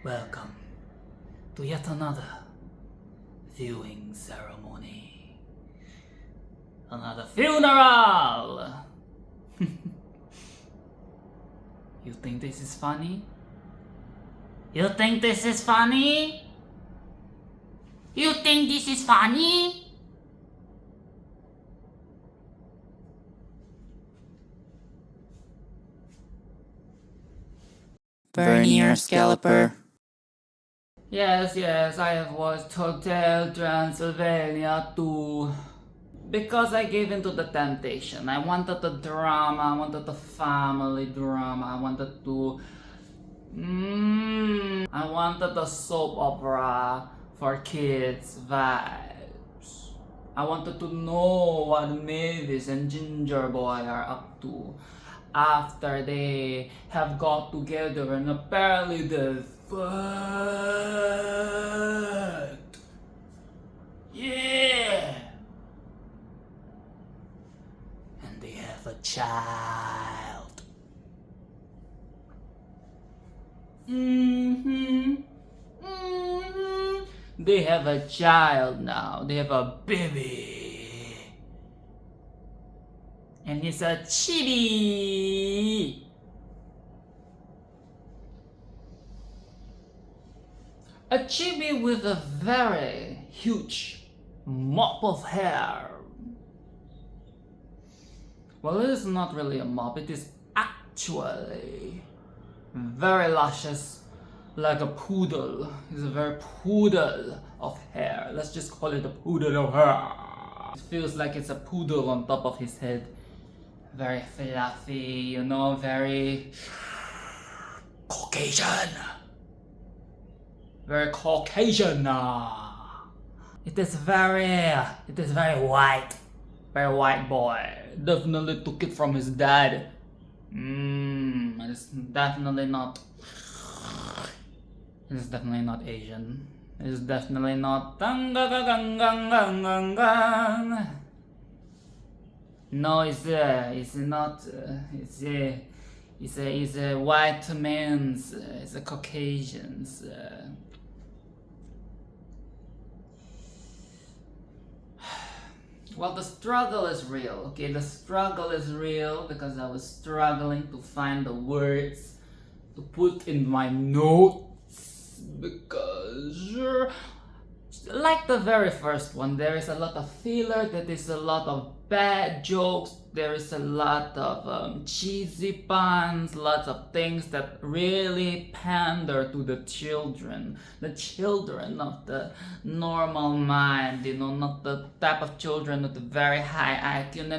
Welcome to yet another viewing ceremony. Another funeral! You think this is funny? You think this is funny? You think this is funny? Vernier Scalloper. Yes, I have watched Hotel Transylvania too. Because I gave in to the temptation. I wanted the drama, I wanted the family drama, I wanted to... I wanted the soap opera for kids vibes. I wanted to know what Mavis and Gingerboy are up to after they have got together and apparently they fucked. Yeah! And they have a child. They have a child now. They have a baby. And he's a chibi. A chibi with a very huge mop of hair. Well, it is not really a mop, it is actually very luscious, like a poodle. It's a very poodle of hair. Let's just call it a poodle of hair. It feels like it's a poodle on top of his head. Very fluffy, you know, very Caucasian. Very Caucasian. It is very white. Very white boy. Definitely took it from his dad. It's definitely not. It's definitely not Asian. It's definitely not. No, it's not. It's a white man's. It's a Caucasian's. Well, the struggle is real, okay? The struggle is real because I was struggling to find the words to put in my notes because, like the very first one, there is a lot of filler, there is a lot of bad jokes, there is a lot of cheesy puns, lots of things that really pander to the children of the normal mind, you know, not the type of children with a very high IQ. No.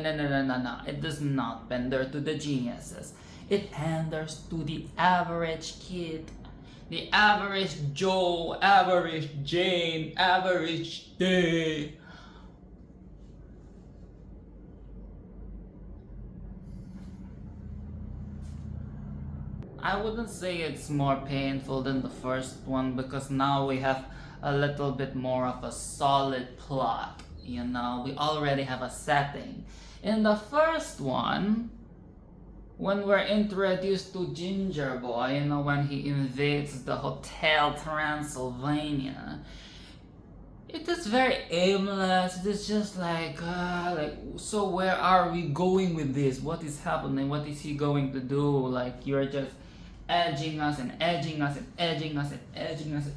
It does not pander to the geniuses. It panders to the average kid. The average Joe, average Jane, average Dave. I wouldn't say it's more painful than the first one because now we have a little bit more of a solid plot. You know, we already have a setting. In the first one, when we're introduced to Gingerboy, you know, when he invades the Hotel Transylvania, it is very aimless. It's just like, so where are we going with this? What is happening? What is he going to do? Like, you're just edging us and edging us and edging us and edging us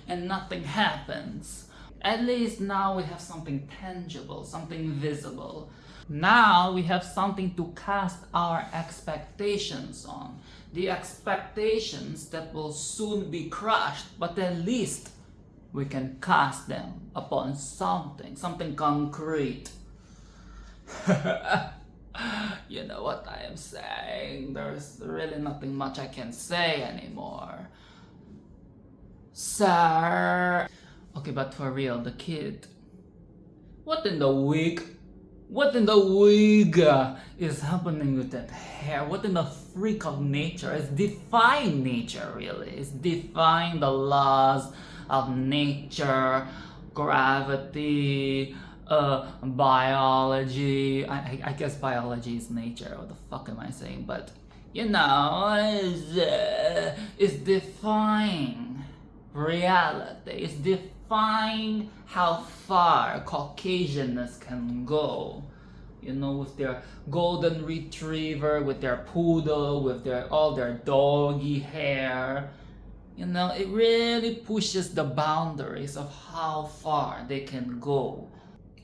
and nothing happens. At least now we have something tangible, something visible. Now we have something to cast our expectations on. The expectations that will soon be crushed, but at least we can cast them upon something concrete. You know what I am saying? There's really nothing much I can say anymore. Sir. Okay, but for real, the kid. What in the wig is happening with that hair? What in the freak of nature? It's defying nature, really. It's defying the laws of nature, gravity, biology. I guess biology is nature. What the fuck am I saying? But is defying reality. It's defying how far Caucasianness can go. With their golden retriever, with their poodle, with all their doggy hair. It really pushes the boundaries of how far they can go.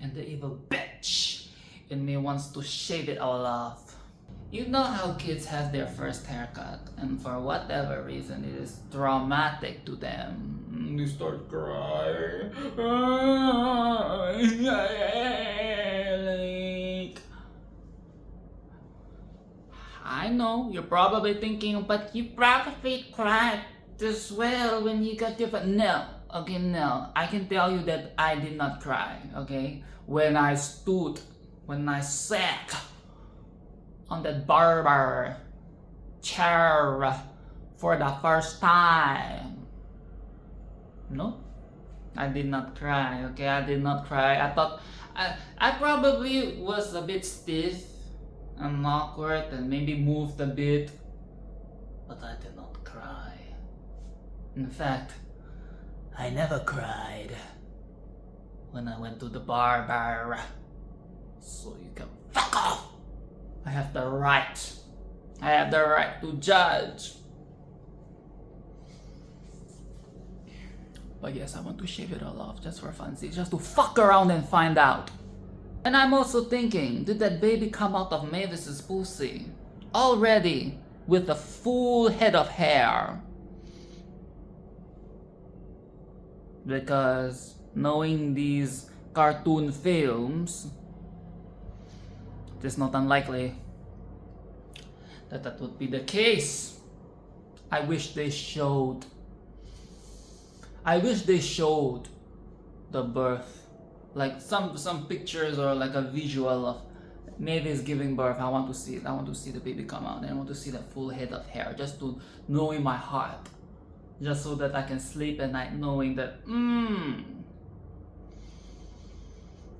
And the evil bitch in me wants to shave it all off. You know how kids have their first haircut, and for whatever reason it is traumatic to them. They start crying. I know, you're probably thinking, but you probably cried as well when you got your... No, okay, no. I can tell you that I did not cry, okay? When I sat on that barber chair for the first time. No, I did not cry, okay? I did not cry. I thought I probably was a bit stiff and awkward and maybe moved a bit, but I did not cry. In fact, I never cried when I went to the barber. So you can fuck off! I have the right to judge. But yes, I want to shave it all off just for funsies, just to fuck around and find out. And I'm also thinking, did that baby come out of Mavis's pussy already with a full head of hair? Because knowing these cartoon films, it is not unlikely that would be the case. I wish they showed the birth. Like some pictures or like a visual of Mavis giving birth. I want to see it. I want to see the baby come out, and I want to see the full head of hair, just to know in my heart, just so that I can sleep at night knowing that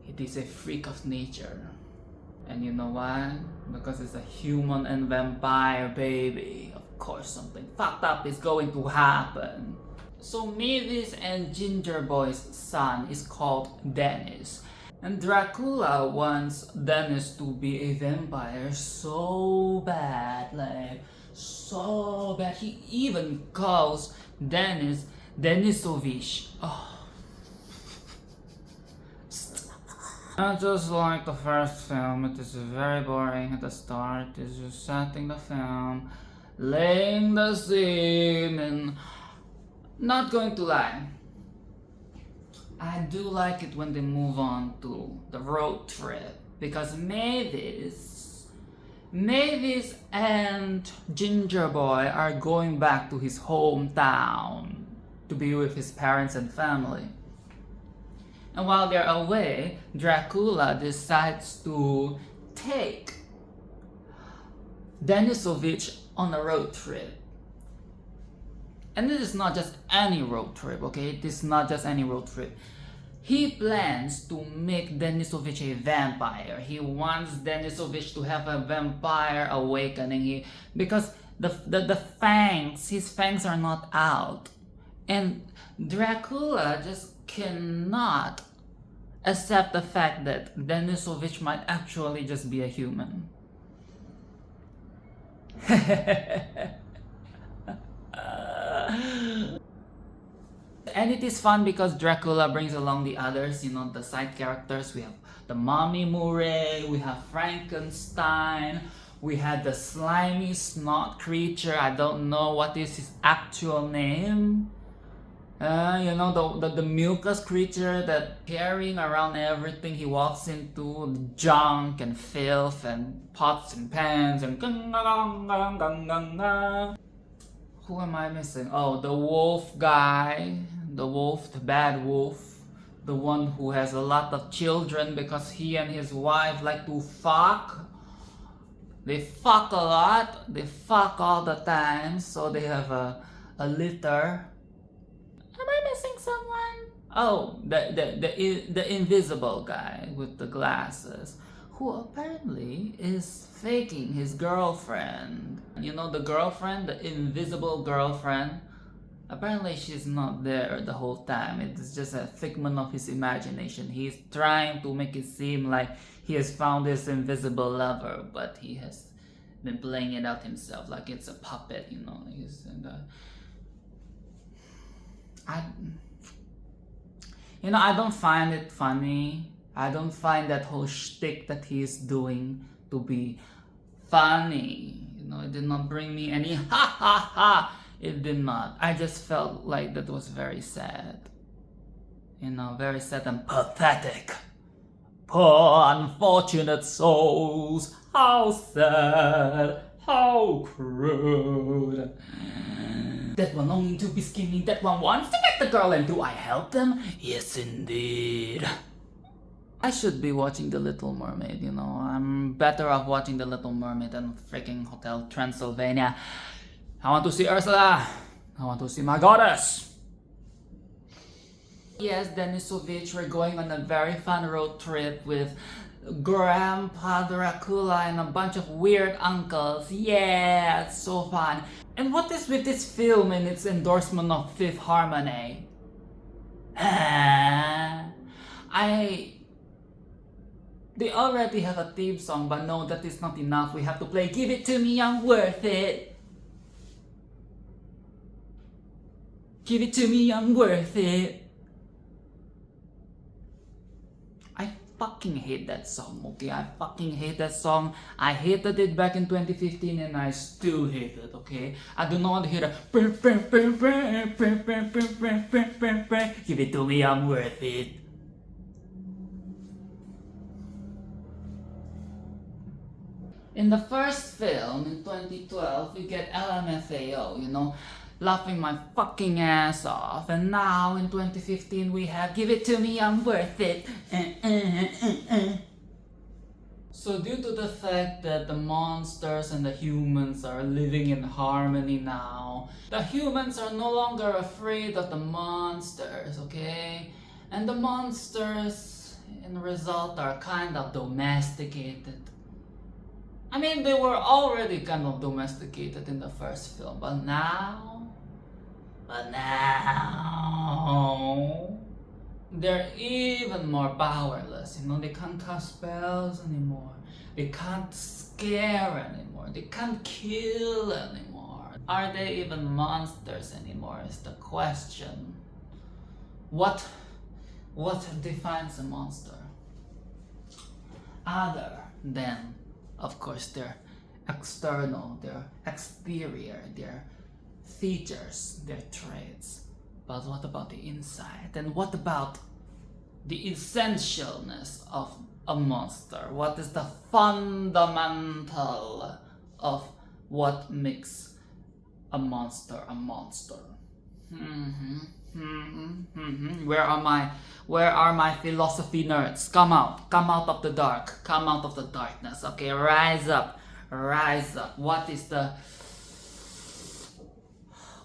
it is a freak of nature. And you know why? Because it's a human and vampire baby. Of course something fucked up is going to happen. So Mavis and Gingerboy's son is called Dennis. And Dracula wants Dennis to be a vampire so bad, like so bad. He even calls Dennis Denisovich. Oh. Just like the first film, it is very boring at the start. It's just setting the film, laying the scene, and not going to lie, I do like it when they move on to the road trip, because Mavis and Gingerboy are going back to his hometown to be with his parents and family. And while they're away, Dracula decides to take Denisovich on a road trip. And this is not just any road trip, okay? This is not just any road trip. He plans to make Denisovich a vampire. He wants Denisovich to have a vampire awakening. Because the fangs, his fangs are not out. And Dracula just cannot accept the fact that Denisovich might actually just be a human. And it is fun because Dracula brings along the others, the side characters. We have the Mommy Murray, we have Frankenstein, we had the slimy snot creature. I don't know what is his actual name. The Mucus creature that carrying around everything he walks into, junk and filth and pots and pans and who am I missing? Oh, the wolf guy, the bad wolf, the one who has a lot of children because he and his wife like to fuck. They fuck a lot, they fuck all the time, so they have a litter. Am I missing someone? Oh, the invisible guy with the glasses, who apparently is faking his girlfriend. You know, the girlfriend, the invisible girlfriend, apparently she's not there the whole time. It's just a figment of his imagination. He's trying to make it seem like he has found his invisible lover, but he has been playing it out himself like it's a puppet, you know. I don't find it funny. I don't find that whole shtick that he's doing to be funny. You know, it did not bring me any ha ha ha. It did not. I just felt like that was very sad. You know, very sad and pathetic. Poor unfortunate souls. How sad. How crude. That one longing to be skinny. That one wants to get the girl, and do I help them? Yes, indeed. I should be watching The Little Mermaid, you know. I'm better off watching The Little Mermaid than freaking Hotel Transylvania. I want to see Ursula. I want to see my goddess. Yes, Denisovich, we're going on a very fun road trip with Grandpa Dracula and a bunch of weird uncles. Yeah, it's so fun. And what is with this film and its endorsement of Fifth Harmony? They already have a theme song, but no, that is not enough. We have to play Give It To Me, I'm Worth It. Give it to me, I'm worth it. I fucking hate that song, okay? I fucking hate that song. I hated it back in 2015 and I still hate it, okay? I do not want to hear that. Give it to me, I'm worth it. In the first film, in 2012, we get LMFAO, you know, laughing my fucking ass off. And now, in 2015, we have Give It To Me, I'm Worth It. So due to the fact that the monsters and the humans are living in harmony now, the humans are no longer afraid of the monsters, okay? And the monsters, in result, are kind of domesticated. I mean, they were already kind of domesticated in the first film, but now, they're even more powerless. You know, they can't cast spells anymore. They can't scare anymore. They can't kill anymore. Are they even monsters anymore is the question. What defines a monster? Other than, of course, their external, their exterior, their features, their traits. But what about the inside? And what about the essentialness of a monster? What is the fundamental of what makes a monster a monster? Where are my philosophy nerds? Come out of the dark, come out of the darkness. Okay, rise up.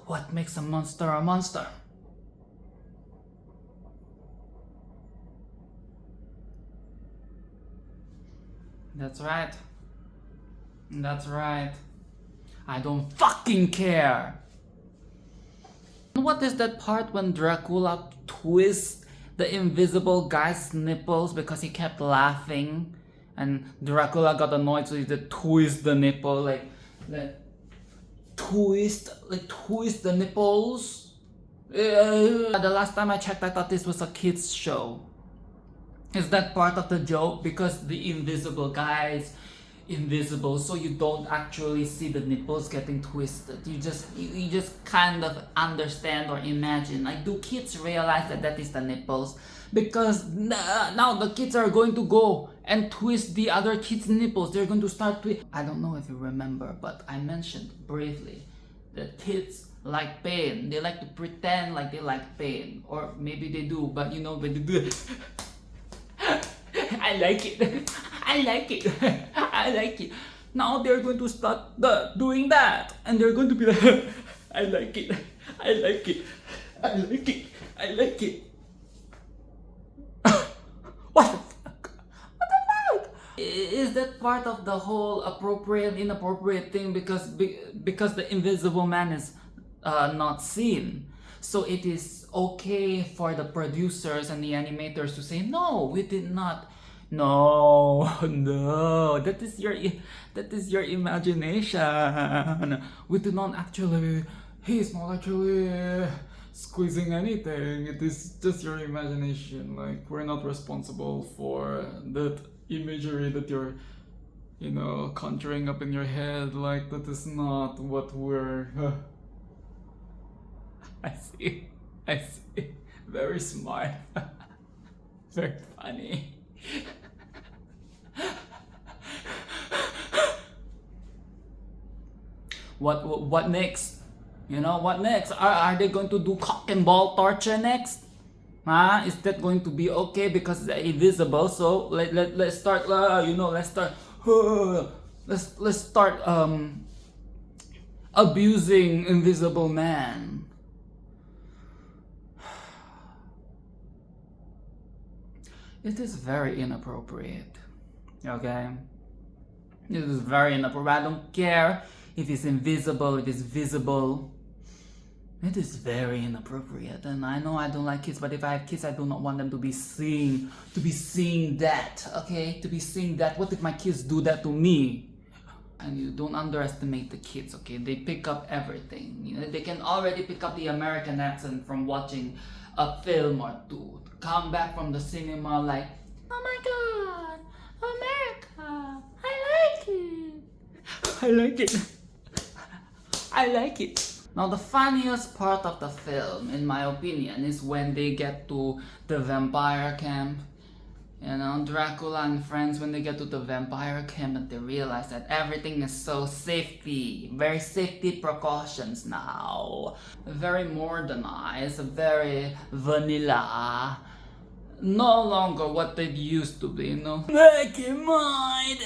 What makes a monster a monster? That's right. I don't fucking care. What is that part when Dracula twists the invisible guy's nipples because he kept laughing, and Dracula got annoyed, so he did twist the nipple, like twist the nipples. The last time I checked, I thought this was a kids show. Is that part of the joke? Because the invisible guy is invisible, so you don't actually see the nipples getting twisted. You just kind of understand or imagine. Like, do kids realize that is the nipples? Because now the kids are going to go and twist the other kids' nipples. They're going to start I don't know if you remember, but I mentioned briefly that kids like pain. They like to pretend like they like pain, or maybe they do, but you know, when they do I like it. I like it. Now they're going to start doing that, and they're going to be like, I like it. What the fuck? Is that part of the whole appropriate, inappropriate thing because the invisible man is not seen? So it is okay for the producers and the animators to say, no, we did not. No, no, that is your imagination. We do not actually. He's not actually squeezing anything. It is just your imagination. Like, we're not responsible for that imagery that you're, conjuring up in your head. Like, that is not what we're. I see. Very smart. Very funny. What next? What next? Are they going to do cock and ball torture next? Is that going to be okay because they're invisible? So let's start. Let's start abusing Invisible Man. It is very inappropriate. Okay? It is very inappropriate. I don't care if it's invisible, if it's visible. It is very inappropriate. And I know I don't like kids, but if I have kids, I do not want them to be seeing that. Okay? To be seeing that. What if my kids do that to me? And you don't underestimate the kids, okay? They pick up everything. They can already pick up the American accent from watching a film or two. Come back from the cinema like, oh my god, America, I like it. Now the funniest part of the film, in my opinion, is when they get to the vampire camp. Dracula and friends, when they get to the vampire camp and they realize that everything is so very safety precautions now. Very modernized, very vanilla. No longer what they used to be, Make it mine!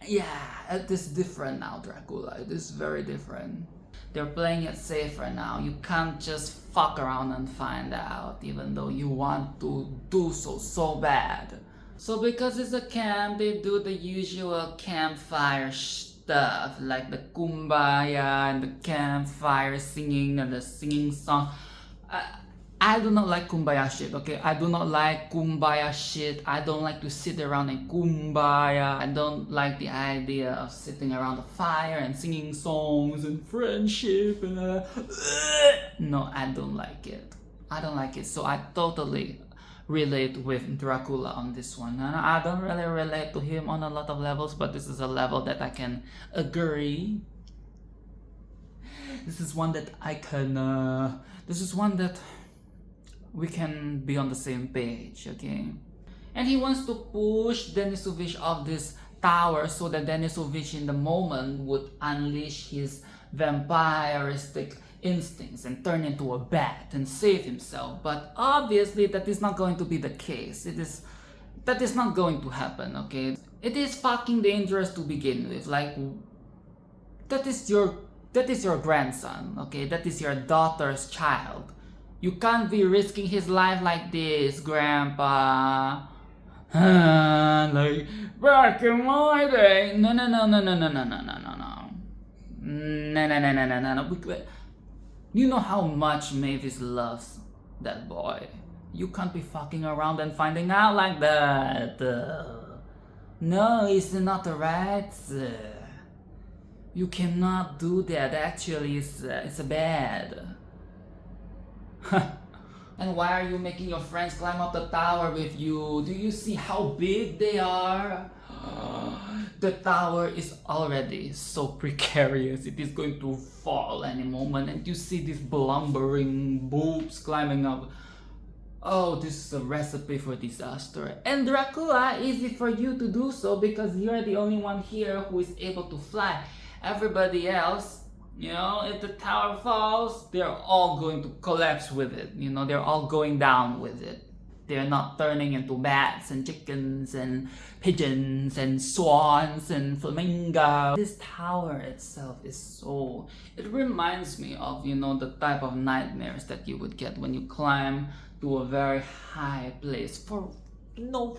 Yeah, it is different now, Dracula. It is very different. They're playing it safer now. You can't just fuck around and find out, even though you want to do so bad. So because it's a camp, they do the usual campfire stuff, like the kumbaya and the campfire singing and the singing song. I do not like kumbaya shit, okay? I do not like kumbaya shit. I don't like to sit around and kumbaya. I don't like the idea of sitting around the fire and singing songs and friendship and no, I don't like it. So I totally relate with Dracula on this one. And I don't really relate to him on a lot of levels, but this is a level that I can agree. This is one that we can be on the same page, okay? And he wants to push Denisovich off this tower so that Denisovich in the moment would unleash his vampiristic instincts and turn into a bat and save himself. But obviously that is not going to be the case. That is not going to happen, okay? It is fucking dangerous to begin with. Like, that is your grandson, okay? That is your daughter's child. You can't be risking his life like this, Grandpa. Like, back in my day. No. You know how much Mavis loves that boy. You can't be fucking around and finding out like that. No, it's not right. You cannot do that. Actually, it's bad. And why are you making your friends climb up the tower with you? Do you see how big they are? The tower is already so precarious. It is going to fall any moment. And you see these blumbering boobs climbing up. Oh, this is a recipe for disaster. And Dracula, easy for you to do so because you're the only one here who is able to fly. Everybody else, if the tower falls, they're all going to collapse with it. They're all going down with it. They're not turning into bats and chickens and pigeons and swans and flamingos. This tower itself is it reminds me of, the type of nightmares that you would get when you climb to a very high place for no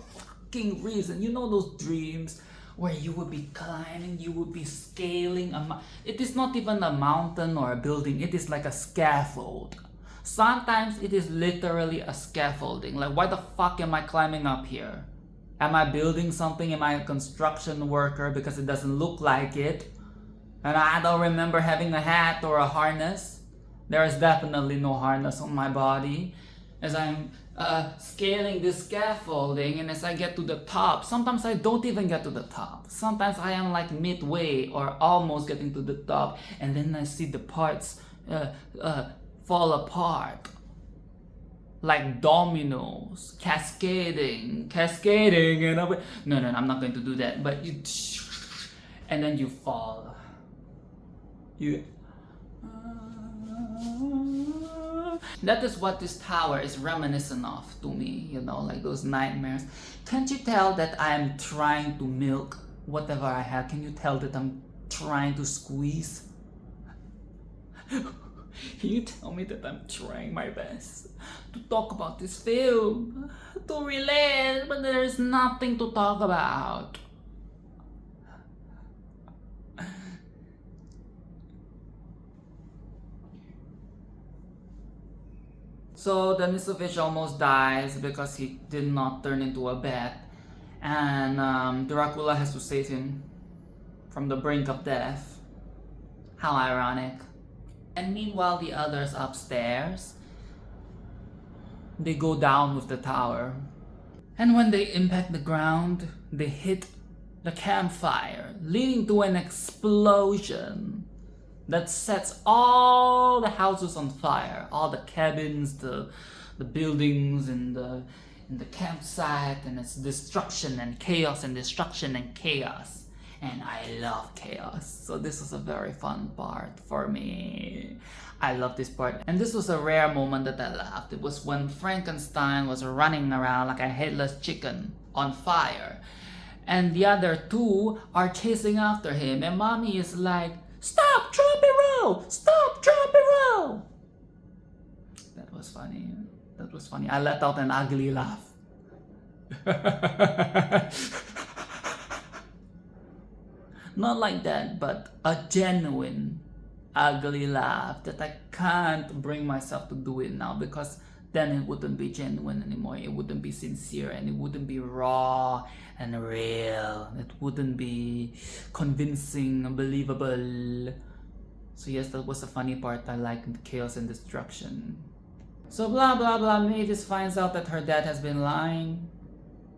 fucking reason. You know those dreams where you would be climbing, you would be scaling it is not even a mountain or a building, it is like a scaffold. Sometimes it is literally a scaffolding. Like, why the fuck am I climbing up here? Am I building something? Am I a construction worker? Because it doesn't look like it. And I don't remember having a hat or a harness. There is definitely no harness on my body. As I'm scaling this scaffolding, and as I get to the top, sometimes I don't even get to the top. Sometimes I am like midway or almost getting to the top, and then I see the parts fall apart. Like dominoes, cascading, and no, I'm not going to do that. But you, and then you fall. That is what this tower is reminiscent of to me. You know, like those nightmares. Can't you tell that I am trying to milk whatever I have? Can you tell that I'm trying to squeeze? Can you tell me that I'm trying my best to talk about this film, to relate, but there is nothing to talk about? So Denisovich almost dies because he did not turn into a bat, and Dracula has to save him from the brink of death. How ironic. And meanwhile, the others upstairs, they go down with the tower. And when they impact the ground, they hit the campfire, leading to an explosion that sets all the houses on fire. All the cabins, the buildings, and the campsite, and it's destruction and chaos and destruction and chaos. And I love chaos, so this was a very fun part for me. I love this part, and this was a rare moment that I laughed. It was when Frankenstein was running around like a headless chicken on fire, and the other two are chasing after him, and mommy is like, "Stop, drop and roll! Stop, drop and roll!" That was funny. That was funny. I let out an ugly laugh. Not like that, but a genuine ugly laugh that I can't bring myself to do it now, because then it wouldn't be genuine anymore. It wouldn't be sincere, and it wouldn't be raw and real. It wouldn't be convincing, believable. So yes, that was a funny part. I like the chaos and destruction. So blah blah blah, Mavis finds out that her dad has been lying.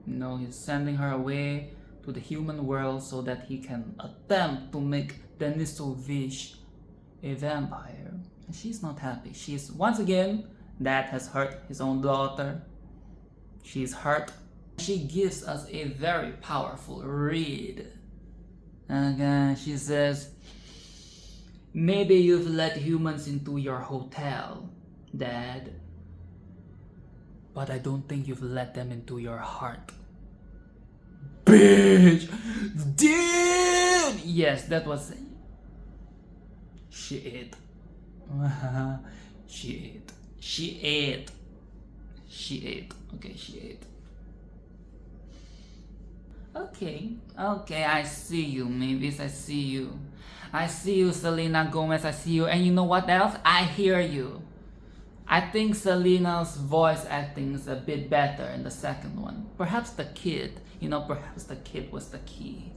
You know, he's sending her away to the human world so that he can attempt to make Denisovich a vampire. And she's not happy. She's, once again, Dad has hurt his own daughter. She's hurt. She gives us a very powerful read. And she says, "Maybe you've let humans into your hotel, Dad, but I don't think you've let them into your heart." Bitch! Dude! Yes, that was... She ate. She ate. She ate. She ate. Okay, she ate. Okay, I see you, Mavis, I see you. I see you, Selena Gomez, I see you. And you know what else? I hear you. I think Selena's voice acting is a bit better in the second one. Perhaps the kid, perhaps the kid was the key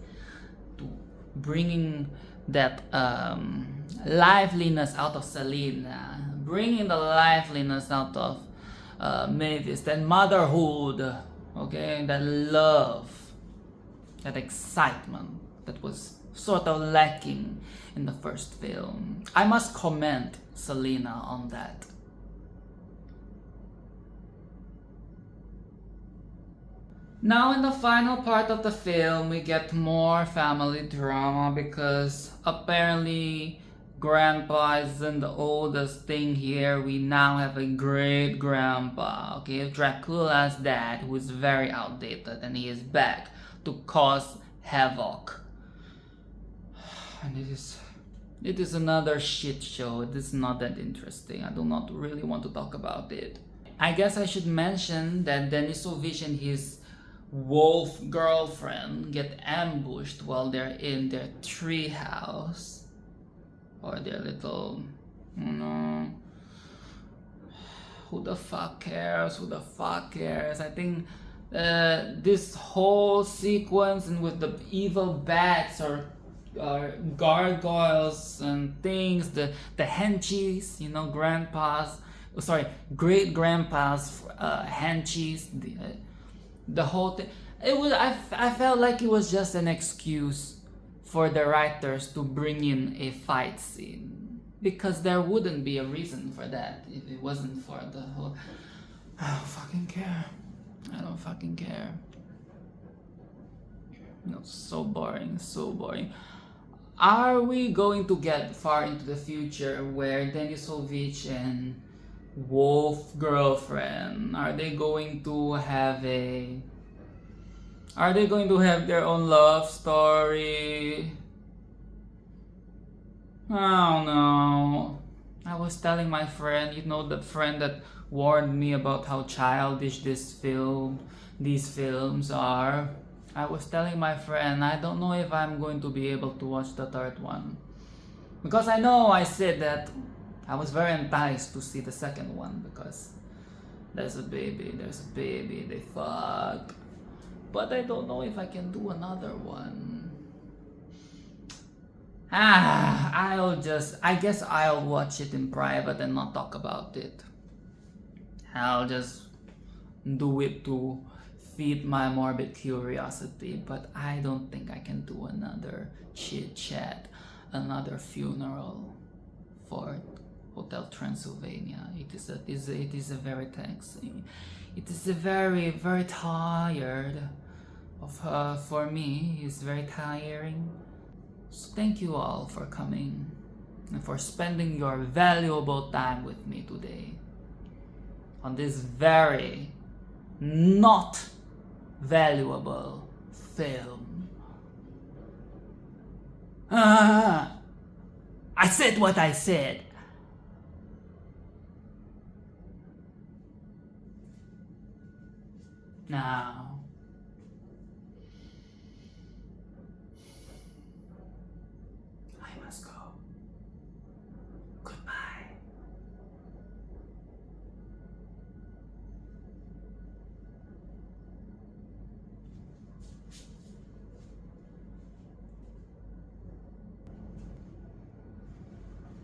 to bringing that liveliness out of Selena, bringing the liveliness out of Mavis, that motherhood, okay, that love, that excitement that was sort of lacking in the first film. I must commend Selena on that. Now in the final part of the film, we get more family drama because apparently Grandpa isn't the oldest thing here. We now have a great grandpa, okay, Dracula's dad, who is very outdated, and he is back to cause havoc. And it is another shit show. It is not that interesting. I do not really want to talk about it. I guess I should mention that Denisovich and his wolf girlfriend get ambushed while they're in their tree house or their little, you know, who the fuck cares? Who the fuck cares? I think this whole sequence and with the evil bats or gargoyles and things, the henchies, you know, great grandpa's henchies, the whole thing. It was I felt like it was just an excuse for the writers to bring in a fight scene, because there wouldn't be a reason for that if it wasn't for the whole. I don't fucking care. I don't fucking care. No, so boring, so boring. Are we going to get far into the future where Denisovich and Wolf girlfriend, are they going to have their own love story? I don't know. I was telling my friend, you know, the friend that warned me about how childish these films are. I was telling my friend, I don't know if I'm going to be able to watch the third one. Because I know I said that I was very enticed to see the second one because there's a baby, they fuck. But I don't know if I can do another one. I guess I'll watch it in private and not talk about it. I'll just do it to feed my morbid curiosity, but I don't think I can do another chit chat, another funeral for Hotel Transylvania. It is a very taxing. It is a very, very tired for me. It's very tiring. So thank you all for coming and for spending your valuable time with me today on this very not valuable film. I said what I said. Now, I must go.